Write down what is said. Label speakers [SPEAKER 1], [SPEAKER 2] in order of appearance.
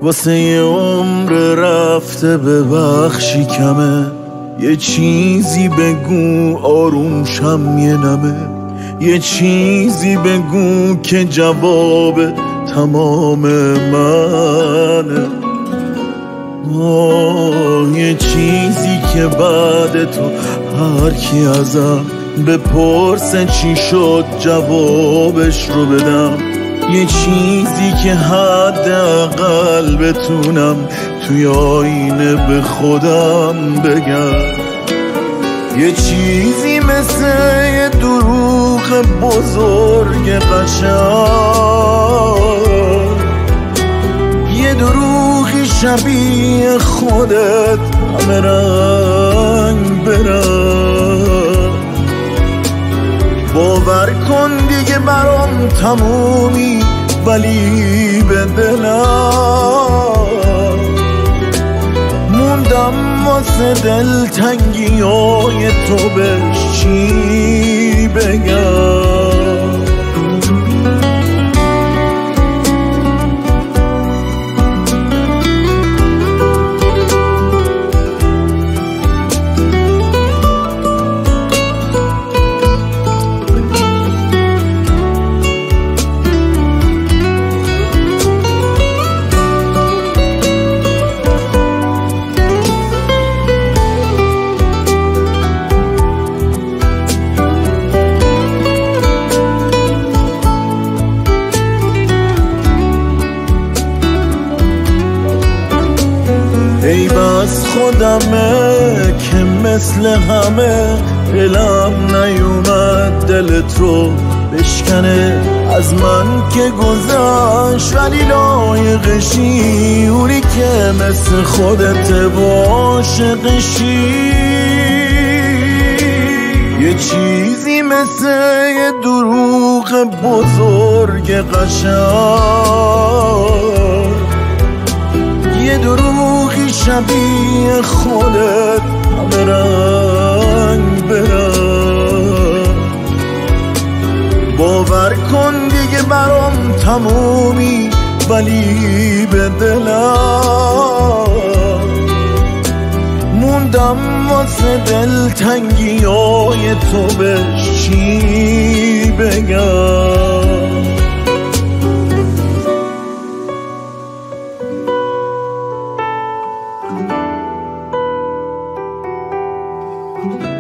[SPEAKER 1] واسه یه عمر رفته ببخشی کمه، یه چیزی بگو آروم شم یه نمه، یه چیزی بگو که جواب تمام منه. یه چیزی که بعد تو هر کی ازم بپرسه چی شد جوابش رو بدم، یه چیزی که حداقل بتونم توی آینه به خودم بگم، یه چیزی مثل یه دروغ بزرگ قشنگ، یه دروغی شبیه خودت همه رنگ برنگ. باور کن دیگه برام تمومی، ولی به دلم موندم واسه دلتنگی‌های تو بهش چی بگم. ای بس خودمه که مثل همه دلم نیومد دلت رو بشکنه، از من که گذشت ولی لایقشی، اونی که مثل خودت عاشقشی. یه چیزی مثل یه دروغ بزرگ قشنگ، یه دروغی شبیه خودت همه رنگ برنگ. باور کن دیگه برام تمومی، ولی به دلم موندم واسه دلتنگی‌های تو بهش چی بگم.
[SPEAKER 2] thank you